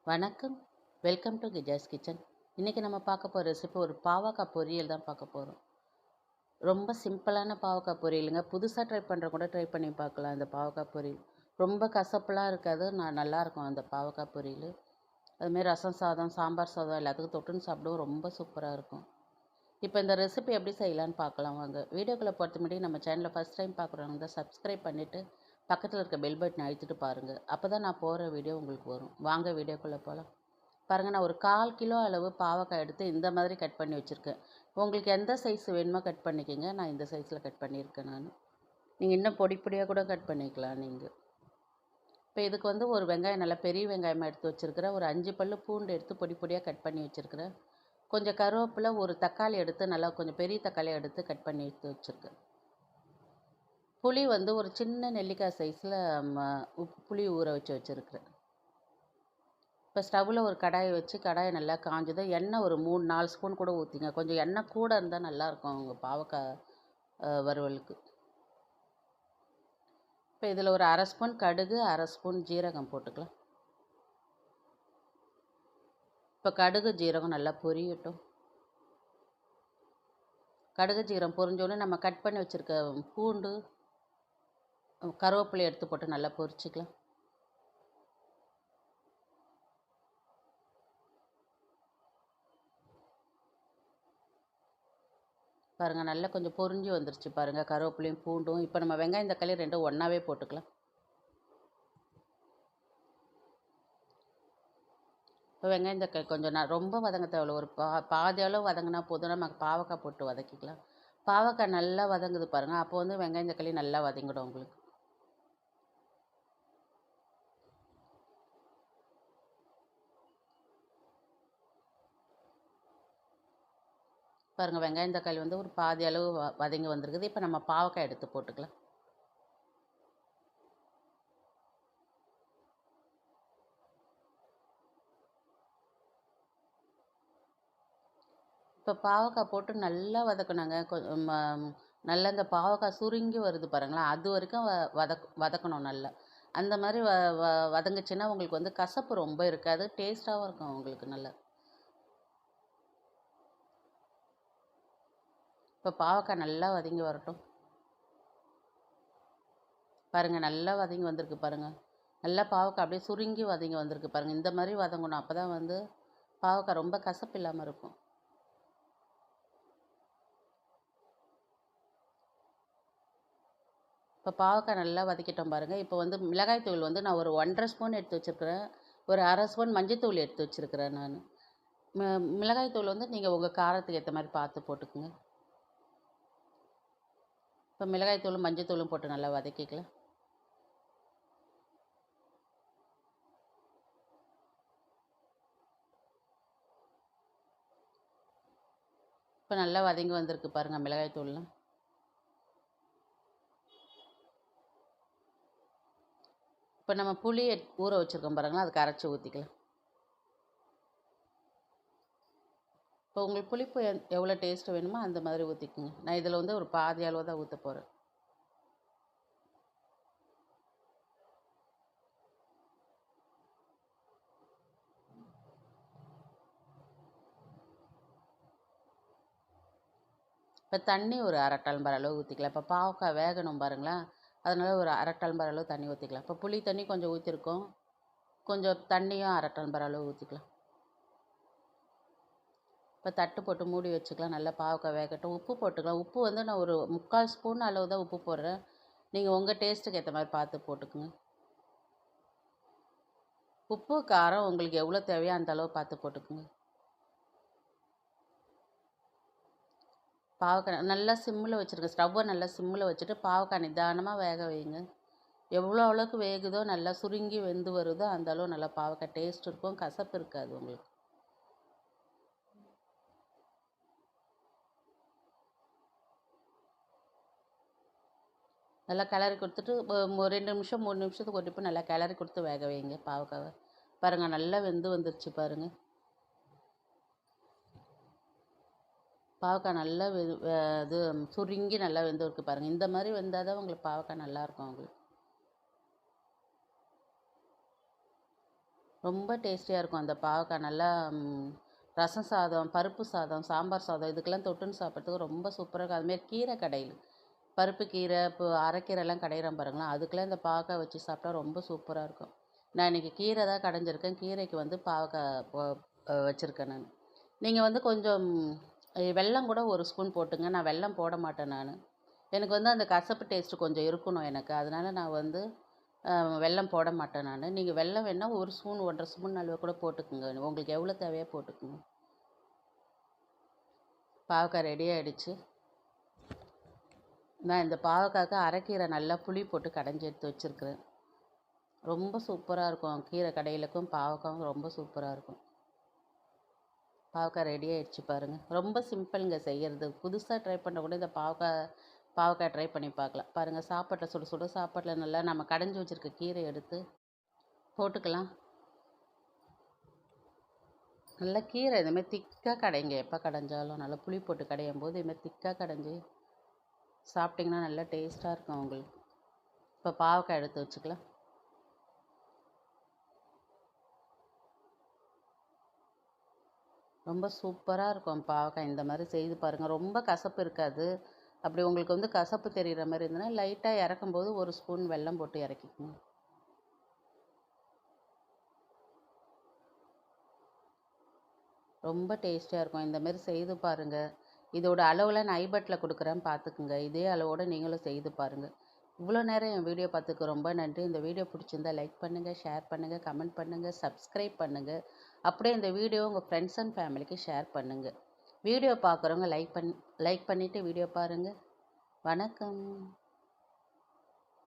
வணக்கம். Welcome to Gija's kitchen. இன்றைக்கி நம்ம பார்க்க போகிற ரெசிபி ஒரு பாவக்காய் பொரியல் தான் பார்க்க போகிறோம். ரொம்ப சிம்பிளான பாவக்காய் பொரியலுங்க. புதுசாக ட்ரை பண்ணுற கூட ட்ரை பண்ணி பார்க்கலாம். இந்த பாவக்காய் பொரியல் ரொம்ப கசப்புலாம் இருக்காது. நல்லாயிருக்கும் அந்த பாவக்காய் பொரியல். அதுமாரி ரசம் சாதம், சாம்பார் சாதம் எல்லாத்துக்கும் தொட்டுன்னு சாப்பிடுவோம். ரொம்ப சூப்பராக இருக்கும். இப்போ இந்த ரெசிபி எப்படி செய்யலான்னு பார்க்கலாம் வாங்க. வீடியோக்குள்ளே போகிறது முன்னாடி நம்ம சேனலை ஃபஸ்ட் டைம் பார்க்குறவங்க தான் சப்ஸ்கிரைப் பண்ணிவிட்டு பக்கத்தில் இருக்க பெல் பட்டன் அழுத்திட்டு பாருங்கள். அப்போ தான் நான் போகிற வீடியோ உங்களுக்கு வரும். வாங்க வீடியோக்குள்ளே போகலாம். பாருங்கள், நான் ஒரு 1/4 கிலோ அளவு பாவக்காய் எடுத்து இந்த மாதிரி கட் பண்ணி வச்சுருக்கேன். உங்களுக்கு எந்த சைஸ் வேணுமோ கட் பண்ணிக்கோங்க. நான் இந்த சைஸில் கட் பண்ணியிருக்கேன். நீங்கள் இன்னும் பொடி பொடியாக கூட கட் பண்ணிக்கலாம் நீங்கள். இப்போ இதுக்கு ஒரு வெங்காயம், நல்லா பெரிய வெங்காயமாக எடுத்து வச்சுருக்கிறேன். ஒரு 5 பல்லு பூண்டு எடுத்து பொடி பொடியாக கட் பண்ணி வச்சுருக்கிறேன். கொஞ்சம் கருவேப்பிலை, ஒரு தக்காளி எடுத்து நல்லா கொஞ்சம் பெரிய தக்காளியாக எடுத்து கட் பண்ணி எடுத்து வச்சுருக்கேன். புளி ஒரு சின்ன நெல்லிக்காய் சைஸில் புளி ஊற வச்சுருக்கிறேன். இப்போ ஸ்டவ்வில் ஒரு கடாயை வச்சு கடாயை நல்லா காஞ்சதும் எண்ணெய் ஒரு 3-4 ஸ்பூன் கூட ஊற்றிங்க. கொஞ்சம் எண்ணெய் கூட இருந்தால் நல்லாயிருக்கும் அவங்க பாவக்காய் வறுவலுக்கு. இப்போ இதில் ஒரு 1/2 ஸ்பூன் கடுகு, 1/2 ஸ்பூன் ஜீரகம் போட்டுக்கலாம். இப்போ கடுகு ஜீரகம் நல்லா பொரியட்டும். கடுகு ஜீரகம் பொரிஞ்சோடனே நம்ம கட் பண்ணி வச்சுருக்க பூண்டு, கருவேப்பிலை எடுத்து போட்டு நல்லா பொரிச்சிக்கலாம். பாருங்கள், நல்லா கொஞ்சம் பொரிஞ்சு வந்துருச்சு பாருங்கள் கருவேப்பிலையும் பூண்டும். இப்போ நம்ம வெங்காயம் தக்காளி ரெண்டும் ஒன்றாவே போட்டுக்கலாம். இப்போ வெங்காயம் தக்காளி கொஞ்சம் ரொம்ப வதங்க தேவையில்ல. ஒரு பாதி அளவு வதங்கினா போதும். நம்ம பாவக்காய் போட்டு வதக்கிக்கலாம். பாவக்காய் நல்லா வதங்குது பாருங்கள். அப்போ வெங்காயம் தக்காளி நல்லா வதங்கிடும் உங்களுக்கு. பாருங்கள், வெங்காயம் தக்காளி ஒரு பாதி அளவு வதங்கி வந்திருக்குது. இப்போ நம்ம பாவக்காய் எடுத்து போட்டுக்கலாம். இப்போ பாவக்காய் போட்டு நல்லா வதக்கணுங்க. நல்லா இந்த பாவக்காய் சுருங்கி வருது பாருங்களேன், அது வரைக்கும் வதக்கணும் நல்லா. அந்த மாதிரி வதங்குச்சுன்னா உங்களுக்கு கசப்பு ரொம்ப இருக்காது, டேஸ்ட்டாகவும் இருக்கும் உங்களுக்கு நல்லா. இப்போ பாவக்காய் நல்லா வதங்கி வரட்டும். பாருங்கள், நல்லா வதங்கி வந்திருக்கு பாருங்கள். நல்லா பாவக்காய் அப்படியே சுருங்கி வதங்கி வந்திருக்கு பாருங்கள். இந்த மாதிரி வதங்கணும். அப்போ தான் பாவக்காய் ரொம்ப கசப்பு இல்லாமல் இருக்கும். இப்போ பாவக்காய் நல்லா வதக்கிட்டோம் பாருங்கள். இப்போ மிளகாய்த்தூள் நான் ஒரு 1.5 ஸ்பூன் எடுத்து வச்சுருக்கிறேன். ஒரு 1/2 ஸ்பூன் மஞ்சத்தூள் எடுத்து வச்சுருக்கிறேன் நான். மிளகாய்த்தூள் நீங்கள் உங்கள் காரத்துக்கு ஏற்ற மாதிரி பார்த்து போட்டுக்குங்க. இப்போ மிளகாய்த்தூளும் மஞ்சத்தூளும் போட்டு நல்லா வதக்கிக்கலாம். இப்போ நல்லா வதங்கி வந்திருக்கு பாருங்கள் மிளகாய்த்தூள்லாம். இப்போ நம்ம புளி ஊற வச்சுருக்கோம் பாருங்களா, அதுக்கு அரைச்சி ஊற்றிக்கலாம். இப்போ உங்களுக்கு புளிப்பு எவ்வளோ டேஸ்ட்டு வேணுமோ அந்த மாதிரி ஊற்றிக்குங்க. நான் இதில் ஒரு பாதி அளவு தான் ஊற்ற போகிறேன். இப்போ தண்ணி ஒரு 1/2 டம்ளர் அளவு ஊற்றிக்கலாம். இப்போ பாவக்காய் வேகணும் பாருங்களேன், அதனால் ஒரு 1/2 டம்ளர் அளவு தண்ணி ஊற்றிக்கலாம். இப்போ புளி தண்ணி கொஞ்சம் ஊற்றிருக்கோம், கொஞ்சம் தண்ணியும் 1/2 டம்ளர் அளவு ஊற்றிக்கலாம். இப்போ தட்டு போட்டு மூடி வச்சுக்கலாம். நல்லா பாவக்காய் வேகட்டும். உப்பு போட்டுக்கலாம். உப்பு நான் ஒரு 3/4 ஸ்பூன் அளவு தான் உப்பு போடுறேன். நீங்கள் உங்கள் டேஸ்ட்டுக்கு ஏற்ற மாதிரி பார்த்து போட்டுக்குங்க. உப்பு காரம் உங்களுக்கு எவ்வளோ தேவையோ அந்த அளவு பார்த்து போட்டுக்குங்க. பாவக்காய் நல்லா சிம்மில் வச்சுருங்க. ஸ்டவ்வை நல்லா சிம்மில் வச்சுட்டு பாவக்காய் நிதானமாக வேக வைங்க. எவ்வளோ அளவுக்கு வேகுதோ, நல்லா சுருங்கி வெந்து வருதோ அந்த அளவு நல்லா பாவக்காய் டேஸ்ட் இருக்கும், கசப்பு இருக்காது உங்களுக்கு. நல்லா கிளறி கொடுத்துட்டு 2 நிமிஷம் 3 நிமிஷத்துக்கு ஒரு டிப்பு நல்லா கிளறி கொடுத்து வேக வைங்க பாவக்காவை. பாருங்கள், நல்லா வெந்து வந்துருச்சு பாருங்கள். பாவக்காய் நல்லா இது சுருங்கி நல்லா வெந்து இருக்கு பாருங்கள். இந்த மாதிரி வெந்தால் தான் உங்களுக்கு பாவக்காய் நல்லாயிருக்கும் உங்களுக்கு. ரொம்ப டேஸ்டியாக இருக்கும் அந்த பாவக்காய். நல்லா ரசம் சாதம், பருப்பு சாதம், சாம்பார் சாதம் இதுக்கெல்லாம் தொட்டுன்னு சாப்பிட்றதுக்கு ரொம்ப சூப்பராக இருக்கும். அதுமாரி கீரை கடையில் பருப்பு கீரை, இப்போ அரைக்கீரைலாம் கடையிறோம் பாருங்களேன், அதுக்கெல்லாம் இந்த பாவக்காய் வச்சு சாப்பிட்டா ரொம்ப சூப்பராக இருக்கும். நான் இன்றைக்கி கீரை தான் கடைஞ்சிருக்கேன். கீரைக்கு வந்து பாவக்காய் வச்சுருக்கேன் நான். நீங்கள் வந்து கொஞ்சம் வெல்லம் கூட ஒரு ஸ்பூன் போட்டுங்க. நான் வெல்லம் போட மாட்டேன் நான். எனக்கு வந்து அந்த கசப்பு டேஸ்ட்டு கொஞ்சம் இருக்கணும் எனக்கு. அதனால் நான் வந்து வெல்லம் போட மாட்டேன் நான். நீங்கள் வெல்லம் வேணால் ஒரு ஸ்பூன் 1½ ஸ்பூன் அளவு கூட போட்டுக்குங்க. உங்களுக்கு எவ்வளோ தேவையோ போட்டுக்குங்க. பாவக்காய் ரெடி ஆகிடுச்சு. நான் இந்த பாவக்காய்க்கு அரைக்கீரை நல்லா புளி போட்டு கடைஞ்சி எடுத்து வச்சுருக்கிறேன். ரொம்ப சூப்பராக இருக்கும். கீரை கடையிலுக்கும் பாவக்காயும் ரொம்ப சூப்பராக இருக்கும். பாவக்காய் ரெடி ஆகிடுச்சு பாருங்கள். ரொம்ப சிம்பிளுங்க செய்கிறது. புதுசாக ட்ரை பண்ண கூட இந்த பாவக்காய் ட்ரை பண்ணி பார்க்கலாம். பாருங்கள், சாப்பாட்டில் சுட சுட சாப்பாட்டில் நல்லா நம்ம கடைஞ்சி வச்சுருக்க கீரை எடுத்து போட்டுக்கலாம். நல்லா கீரை இதுமாதிரி திக்காக கடைங்க. எப்போ கடைஞ்சாலும் நல்லா புளி போட்டு கடையும் போது இதுமாதிரி திக்காக கடைஞ்சி சாப்பிட்டிங்கன்னா நல்லா டேஸ்ட்டாக இருக்கும் உங்களுக்கு. இப்போ பாவக்காய் எடுத்து வச்சுக்கலாம். ரொம்ப சூப்பராக இருக்கும் பாவக்காய். இந்த மாதிரி செய்து பாருங்கள். ரொம்ப கசப்பு இருக்காது. அப்படி உங்களுக்கு வந்து கசப்பு தெரிகிற மாதிரி இருந்ததுன்னா லைட்டாக இறக்கும்போது ஒரு ஸ்பூன் வெல்லம் போட்டு இறக்கிக்கணும். ரொம்ப டேஸ்டியாக இருக்கும். இந்தமாரி செய்து பாருங்கள். இதோட அளவில் நான் ஐபட்டில் கொடுக்குறேன், பார்த்துக்குங்க. இதே அளவோடு நீங்களும் செய்து பாருங்கள். இவ்வளோ நேரம் என் வீடியோ பார்த்துக்கு ரொம்ப நன்றி. இந்த வீடியோ பிடிச்சிருந்தா லைக் பண்ணுங்கள், ஷேர் பண்ணுங்கள், கமெண்ட் பண்ணுங்கள், சப்ஸ்கிரைப் பண்ணுங்கள். அப்படியே இந்த வீடியோ உங்கள் ஃப்ரெண்ட்ஸ் அண்ட் ஃபேமிலிக்கு ஷேர் பண்ணுங்கள். வீடியோ பார்க்குறவங்க லைக் பண்ணிவிட்டு வீடியோ பாருங்கள். வணக்கம்.